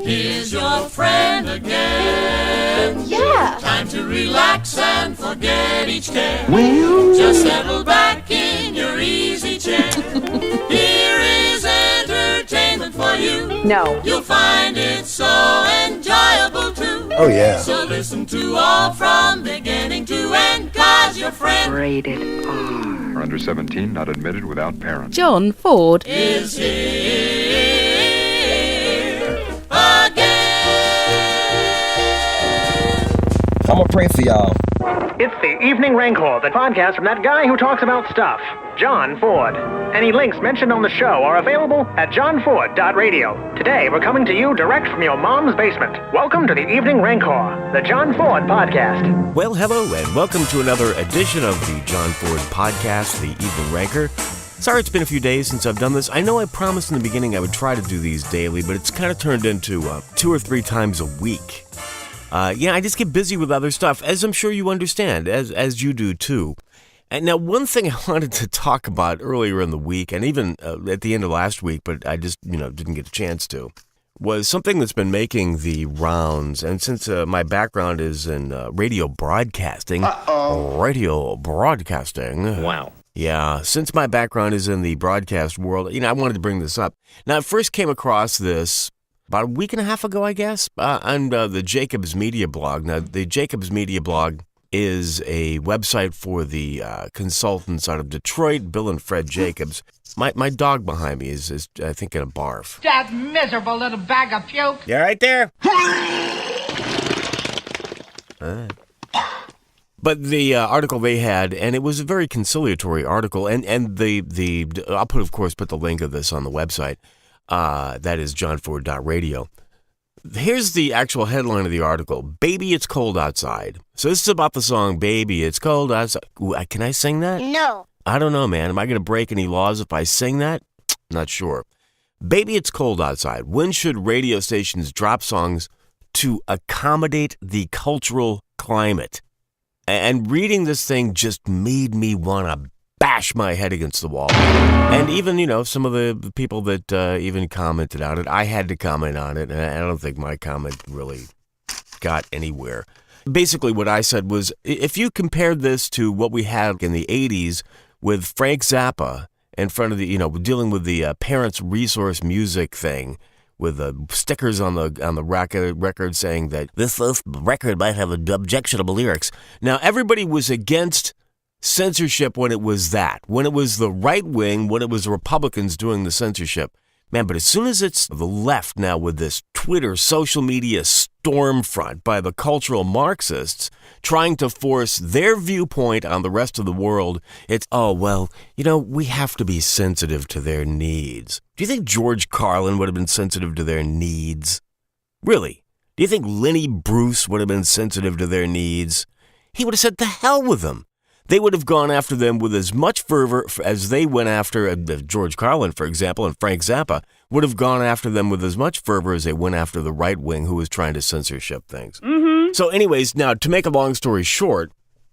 Here's your friend again. Yeah. Time to relax and forget each care. Well, Just settle back in your easy chair. Here is entertainment for you. No. You'll find it so enjoyable too. oh yeah. So listen to all from beginning to end, 'cause your friend Rated R. Are under 17, not admitted without parents. John Ford. is here again. I'm gonna pray for y'all. It's the Evening Rancor, the podcast from that guy who talks about stuff, John Ford. Any links mentioned on the show are available at johnford.radio. Today, we're coming to you direct from your mom's basement. Welcome to the Evening Rancor, the John Ford podcast. Well, hello, and welcome to another edition of the John Ford podcast, the Evening Ranker. Sorry it's been a few days since I've done this. I know I promised in the beginning I would try to do these daily, but it's kind of turned into 2 or 3 times a week. I just get busy with other stuff, as I'm sure you understand, as you do too. And now, one thing I wanted to talk about earlier in the week, and even at the end of last week, but I just, didn't get a chance to, was something that's been making the rounds. And since my background is in radio broadcasting, Wow. Yeah, since my background is in the broadcast world, I wanted to bring this up. Now, I first came across this about a week and a half ago, I guess, on the Jacobs Media blog. Now, the Jacobs Media blog is a website for the consultants out of Detroit, Bill and Fred Jacobs. My dog behind me is I think, in a barf. That miserable little bag of puke. You right there? But the article they had, and it was a very conciliatory article, and I'll put the link of this on the website. That is johnford.radio. Here's the actual headline of the article. Baby, It's Cold Outside. So this is about the song, Baby, It's Cold Outside. Ooh, can I sing that? No. I don't know, man. Am I going to break any laws if I sing that? Not sure. Baby, It's Cold Outside. When should radio stations drop songs to accommodate the cultural climate? And reading this thing just made me want to bash my head against the wall. And even, some of the people that even commented on it, I had to comment on it, and I don't think my comment really got anywhere. Basically, what I said was, if you compared this to what we had in the 80s with Frank Zappa in front of the, dealing with the Parents Resource Music thing, with stickers on the record saying that this record might have objectionable lyrics. Now, everybody was against censorship when it was the right wing, when it was the Republicans doing the censorship. Man, but as soon as it's the left now with this Twitter social media stormfront by the cultural Marxists trying to force their viewpoint on the rest of the world, it's, we have to be sensitive to their needs. Do you think George Carlin would have been sensitive to their needs? Really? Do you think Lenny Bruce would have been sensitive to their needs? He would have said, to hell with them. They would have gone after them with as much fervor as they went after George Carlin, for example, and Frank Zappa would have gone after them with as much fervor as they went after the right wing who was trying to censorship things. Mm-hmm. So anyways, now to make a long story short,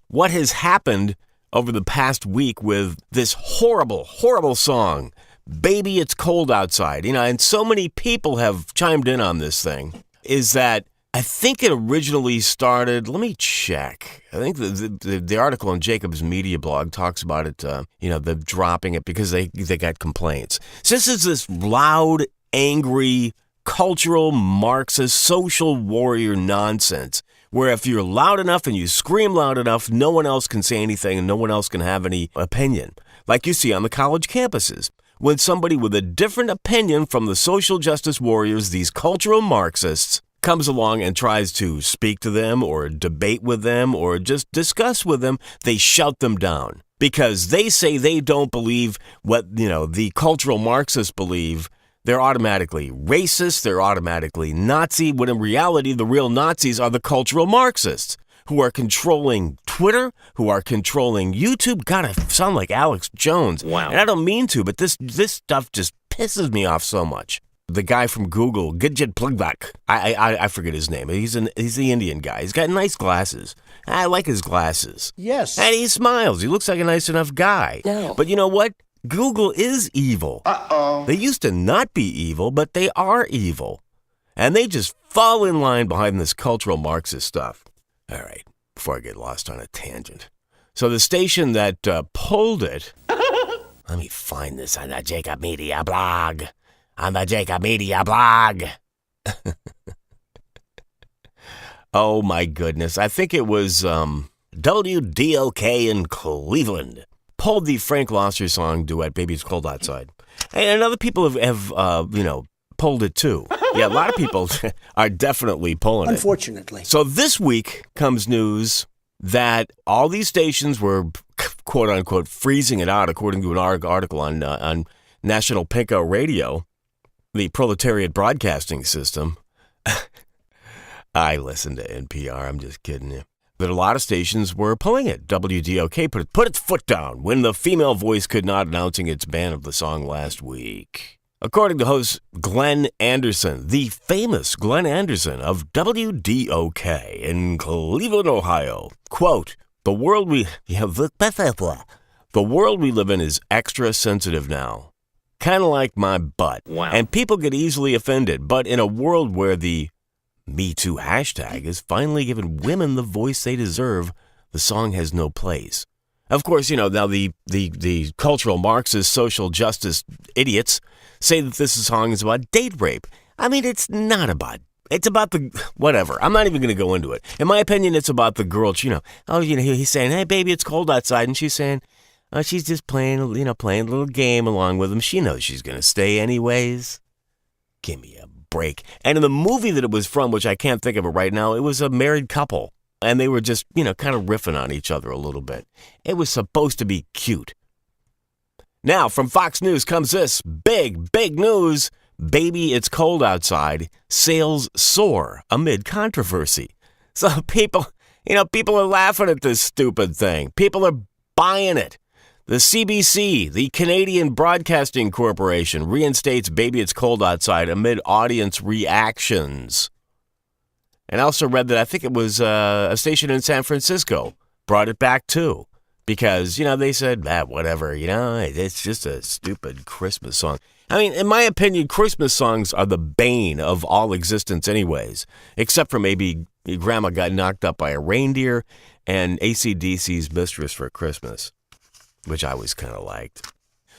what has happened over the past week with this horrible, horrible song, Baby, It's Cold Outside, and so many people have chimed in on this thing, is that I think it originally started, let me check. I think the article on Jacobs Media blog talks about it, them dropping it because they got complaints. So this is this loud, angry, cultural, Marxist, social warrior nonsense where if you're loud enough and you scream loud enough, no one else can say anything and no one else can have any opinion. Like you see on the college campuses. When somebody with a different opinion from the social justice warriors, these cultural Marxists, comes along and tries to speak to them or debate with them or just discuss with them, they shout them down because they say they don't believe what, the cultural Marxists believe. They're automatically racist, they're automatically Nazi, when in reality, the real Nazis are the cultural Marxists who are controlling Twitter, who are controlling YouTube. God, I sound like Alex Jones. Wow. And I don't mean to, but this stuff just pisses me off so much. The guy from Google, Gidget Plugbak, I forget his name. He's the Indian guy. He's got nice glasses. I like his glasses. Yes. And he smiles. He looks like a nice enough guy. No. But you know what? Google is evil. Uh-oh. They used to not be evil, but they are evil. And they just fall in line behind this cultural Marxist stuff. All right, before I get lost on a tangent. So the station that pulled it, let me find this on the Jacob Media blog. Oh my goodness, I think it was WDOK in Cleveland. Pulled the Frank Loesser song duet, Baby It's Cold Outside. And other people have pulled it too. Yeah, a lot of people are definitely pulling it. Unfortunately. So this week comes news that all these stations were, quote unquote, freezing it out, according to an article on National Pinko Radio, the proletariat broadcasting system. I listen to NPR, I'm just kidding you. That a lot of stations were pulling it. WDOK put its foot down when the female voice could not, announcing its ban of the song last week. According to host Glenn Anderson, the famous Glenn Anderson of WDOK in Cleveland, Ohio, quote, the world we live in is extra sensitive now. Kind of like my butt. Wow. And people get easily offended. But in a world where the Me Too hashtag is finally giving women the voice they deserve, the song has no place. Of course, now the cultural Marxist social justice idiots say that this song is about date rape. I mean, it's not about. It's about the whatever. I'm not even going to go into it. In my opinion, it's about the girl. He's saying, "Hey, baby, it's cold outside," and she's saying, she's just playing a little game along with him. She knows she's going to stay anyways. Give me a break. And in the movie that it was from, which I can't think of it right now, it was a married couple. And they were just, kind of riffing on each other a little bit. It was supposed to be cute. Now, from Fox News comes this big news. Baby, It's Cold Outside. Sales soar amid controversy. So people are laughing at this stupid thing. People are buying it. The CBC, the Canadian Broadcasting Corporation, reinstates Baby It's Cold Outside amid audience reactions. And I also read that I think it was a station in San Francisco brought it back too. Because, they said, whatever, it's just a stupid Christmas song. I mean, in my opinion, Christmas songs are the bane of all existence anyways. Except for maybe Grandma Got Knocked Up by a Reindeer and AC/DC's Mistress for Christmas, which I always kind of liked.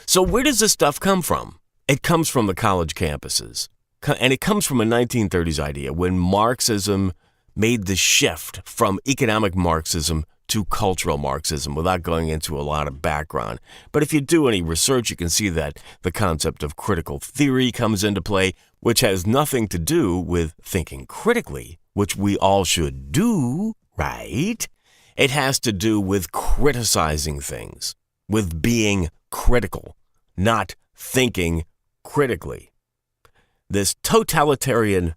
So where does this stuff come from? It comes from the college campuses. And it comes from a 1930s idea when Marxism made the shift from economic Marxism to cultural Marxism without going into a lot of background. But if you do any research, you can see that the concept of critical theory comes into play, which has nothing to do with thinking critically, which we all should do, right? It has to do with criticizing things, with being critical, not thinking critically. This totalitarian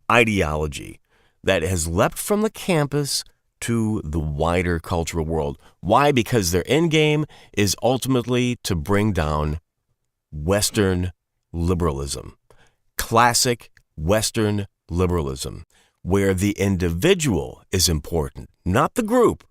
ideology that has leapt from the campus to the wider cultural world. Why? Because their end game is ultimately to bring down Western liberalism, classic Western liberalism, where the individual is important, not the group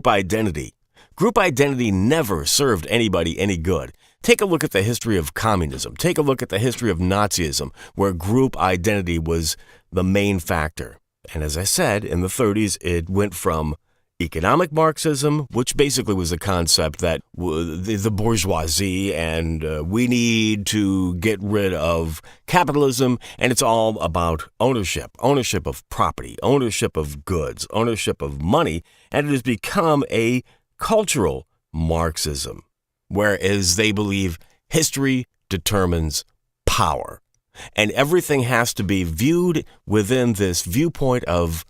identity. Group identity never served anybody any good. Take a look at the history of communism. Take a look at the history of Nazism, where group identity was the main factor. And as I said, in the 30s, it went from economic Marxism, which basically was the concept that the bourgeoisie and we need to get rid of capitalism, and it's all about ownership of property, ownership of goods, ownership of money, and it has become a cultural Marxism, whereas they believe history determines power. And everything has to be viewed within this viewpoint of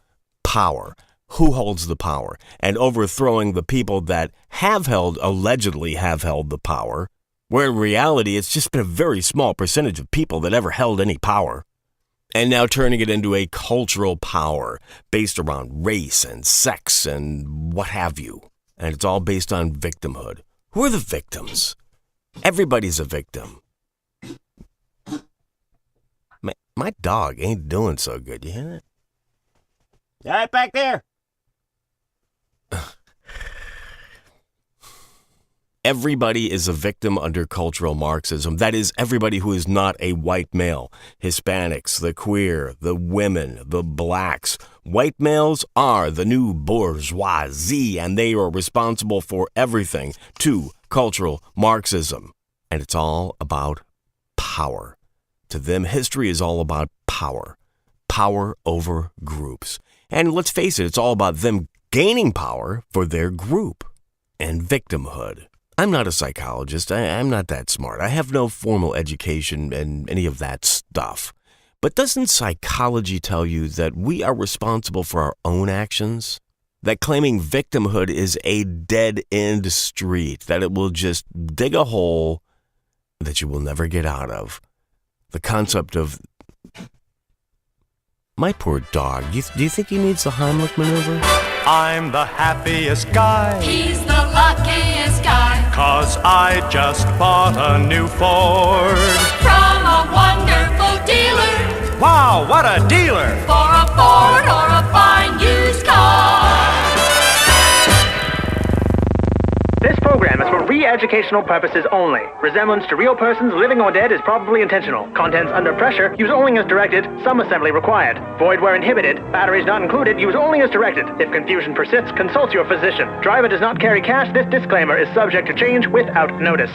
power. Who holds the power? And overthrowing the people that allegedly have held the power, where in reality it's just been a very small percentage of people that ever held any power. And now turning it into a cultural power based around race and sex and what have you. And it's all based on victimhood. Who are the victims? Everybody's a victim. My dog ain't doing so good. You hear that? All right, back there. everybody is a victim under cultural Marxism. That is, everybody who is not a white male. Hispanics, the queer, the women, the blacks. White males are the new bourgeoisie, and they are responsible for everything to cultural Marxism. And it's all about power. To them, history is all about power. Power over groups. And let's face it, it's all about them gaining power for their group. And victimhood. I'm not a psychologist. I'm not that smart. I have no formal education in any of that stuff. But doesn't psychology tell you that we are responsible for our own actions? That claiming victimhood is a dead-end street, that it will just dig a hole that you will never get out of. The concept of... My poor dog, do you think he needs the Heimlich maneuver? I'm the happiest guy, He's the luckiest guy. 'cause I just bought a new Ford. From a wonderful dealer. Wow, what a dealer! For a Ford or a fine used car. This program is for re-educational purposes only. Resemblance to real persons, living or dead, is probably intentional. Contents under pressure, use only as directed, some assembly required. Void where inhibited, batteries not included, use only as directed. If confusion persists, consult your physician. Driver does not carry cash. This disclaimer is subject to change without notice.